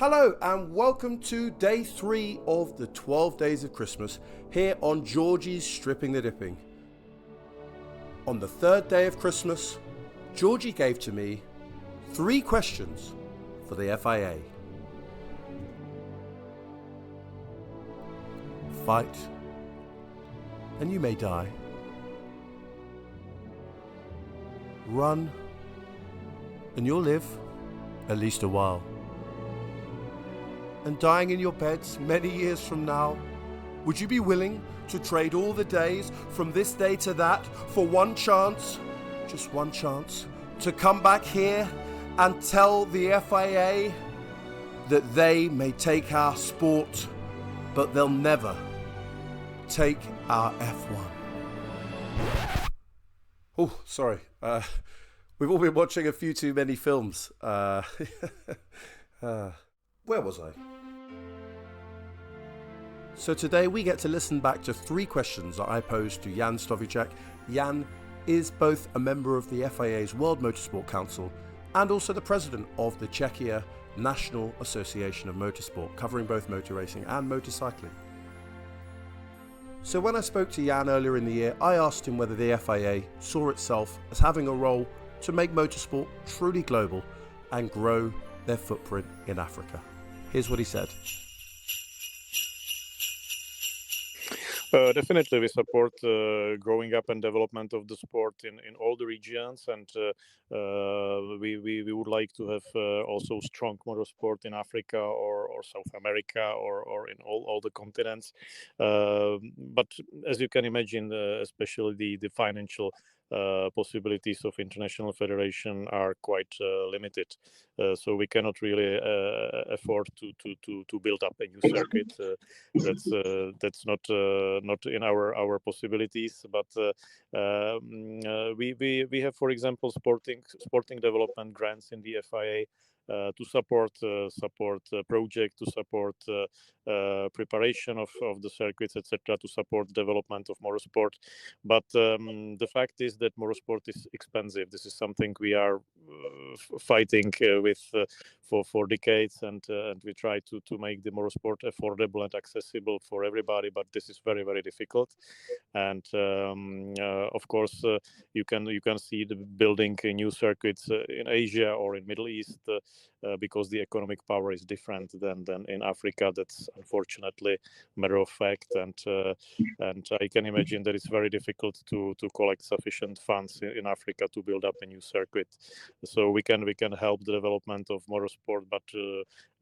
Hello and welcome to day 3 of the 12 days of Christmas here on Jorgy's Stripping the Dipping. On the 3rd day of Christmas, Jorgy gave to me 3 questions for the FIA. Fight and you may die. Run and you'll live at least a while. And dying in your beds many years from now, would you be willing to trade all the days from this day to that for one chance, just one chance, to come back here and tell the FIA that they may take our sport, but they'll never take our F1? Oh, sorry. We've all been watching a few too many films. Where was I? So today we get to listen back to 3 questions that I posed to Jan Stovicek. Jan is both a member of the FIA's World Motorsport Council and also the president of the Czechia National Association of Motorsport, covering both motor racing and motorcycling. So when I spoke to Jan earlier in the year, I asked him whether the FIA saw itself as having a role to make motorsport truly global and grow their footprint in Africa. Here's what he said. Definitely, we support growing up and development of the sport in all the regions, and we would like to have also strong motorsport in Africa or South America or in all the continents. But as you can imagine, especially the financial possibilities of international federation are quite limited, so we cannot really afford to build up a new circuit. That's not in our possibilities. But we have, for example, sporting development grants in the FIA. To support project, to support preparation of the circuits, etc., to support development of motorsport. But the fact is that motorsport is expensive. This is something we are fighting with for decades, and we try to make the motorsport affordable and accessible for everybody. But this is very, very difficult. And of course, you can see the building new circuits in Asia or in Middle East. Because the economic power is different than in Africa. That's unfortunately matter of fact, and I can imagine that it's very difficult to collect sufficient funds in Africa to build up a new circuit. So we can help the development of motorsport, but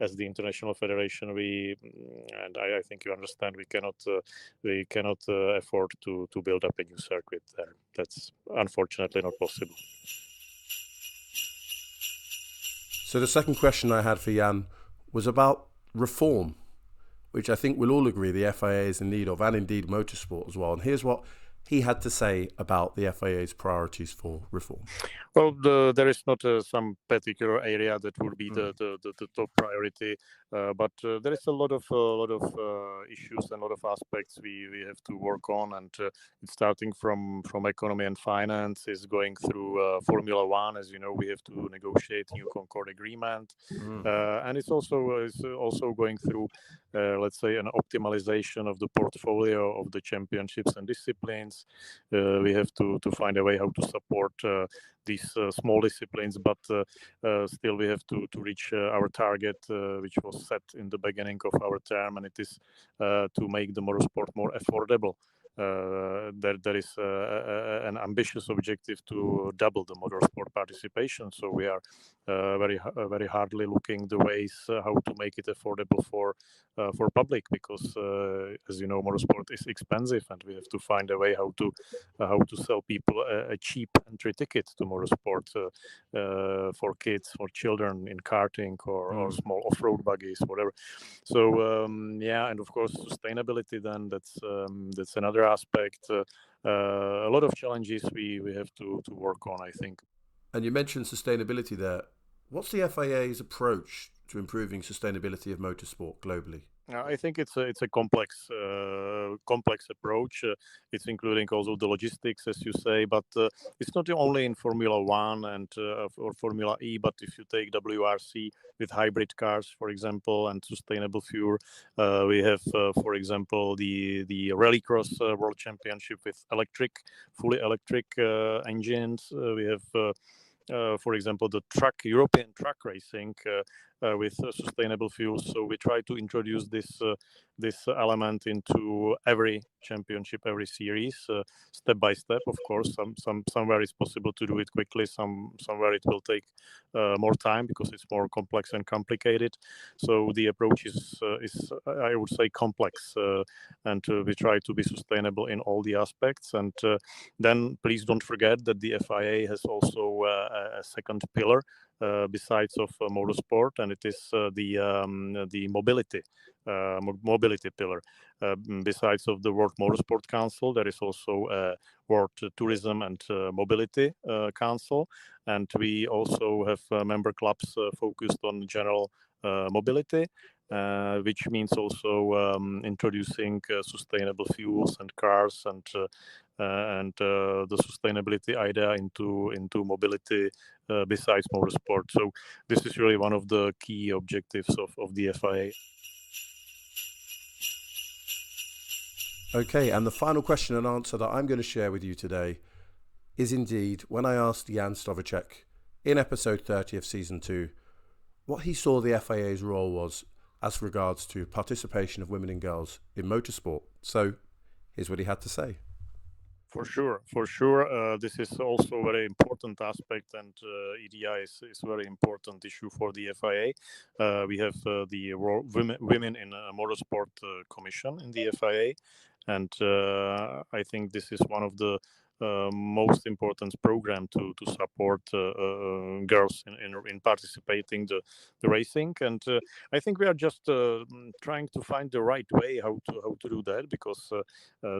as the international federation, I think you understand, we cannot afford to build up a new circuit there. That's unfortunately not possible. So the second question I had for Jan was about reform, which I think we'll all agree the FIA is in need of, and indeed motorsport as well. And here's what he had to say about the FIA's priorities for reform. Well, there is not some particular area that would be the top priority, but there is a lot of issues and a lot of aspects we have to work on, and it's starting from economy and finance, is going through Formula One. As you know, we have to negotiate new Concord agreement, and it's also going through, let's say, an optimization of the portfolio of the championships and disciplines. We have to find a way how to support these small disciplines, but still we have to reach our target, which was set in the beginning of our term, and it is to make the motorsport more affordable. There is an ambitious objective to double the motorsport participation. So we are very hardly looking the ways how to make it affordable for public, because as you know, motorsport is expensive, and we have to find a way how to sell people a cheap entry ticket to motorsport for kids, for children in karting or small off-road buggies, whatever. So and of course sustainability. Then that's another aspect. A lot of challenges we have to work on, I think. And you mentioned sustainability there. What's the FIA's approach to improving sustainability of motorsport globally? I think it's a complex approach. It's including also the logistics, as you say, but it's not only in Formula One and or Formula E. But if you take WRC with hybrid cars, for example, and sustainable fuel, we have, for example, the Rallycross World Championship with fully electric engines. We have. For example, the European truck racing with sustainable fuels. So we try to introduce this element into every championship, every series, step by step. Of course, somewhere it's possible to do it quickly. Somewhere it will take more time because it's more complex and complicated. So the approach is I would say complex, and we try to be sustainable in all the aspects. And then please don't forget that the FIA has also a second pillar besides of motorsport, and it is the mobility pillar. Besides of the World Motorsport Council, there is also a World Tourism and Mobility Council, and we also have member clubs focused on general mobility. Which means also introducing sustainable fuels and cars and the sustainability idea into mobility besides motorsport. So this is really one of the key objectives of the FIA. Okay, and the final question and answer that I'm going to share with you today is indeed when I asked Jan Stovicek in episode 30 of season 2 what he saw the FIA's role was as regards to participation of women and girls in motorsport. So here's what he had to say. For sure. This is also a very important aspect, and EDI is a very important issue for the FIA. We have the Women in Motorsport Commission in the FIA, and I think this is one of the most important program to support girls in participating the racing. And I think we are just trying to find the right way how to do that, because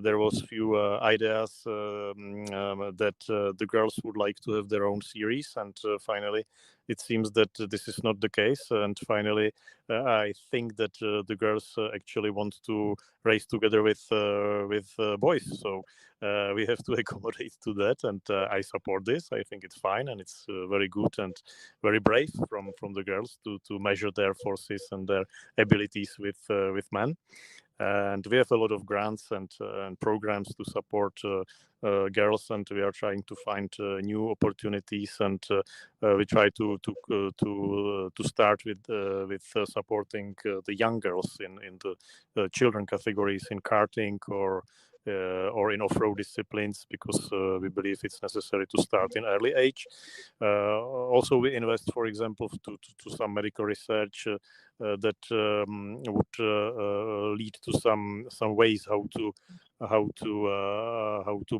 there was few ideas that the girls would like to have their own series, and finally it seems that this is not the case. And finally I think that the girls actually want to race together with boys. So we have to accommodate to that, and I support this. I think it's fine, and it's very good and very brave from the girls to measure their forces and their abilities with men. And we have a lot of grants and programs to support girls, and we are trying to find new opportunities. And we try to start with supporting the young girls in the children categories in karting or in off-road disciplines, because we believe it's necessary to start in early age. Also, we invest, for example, to some medical research that would lead to some ways how to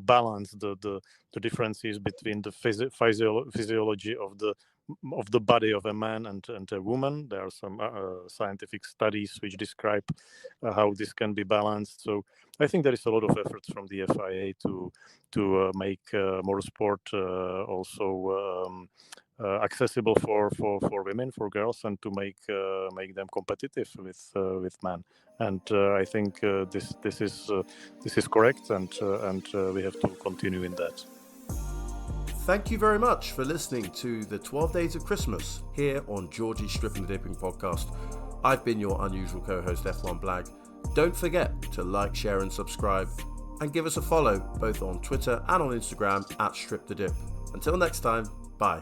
balance the differences between the physiology of the body of a man and a woman. There are some scientific studies which describe how this can be balanced. So I think there is a lot of efforts from the FIA to make motorsport also accessible for women, for girls, and to make them competitive with men. And I think this is correct, and we have to continue in that. Thank you very much for listening to the 12 Days of Christmas here on Jorgy's Stripping the Dipping podcast. I've been your unusual co-host F1 Blag. Don't forget to like, share and subscribe, and give us a follow both on Twitter and on Instagram @StripTheDip. Until next time, bye.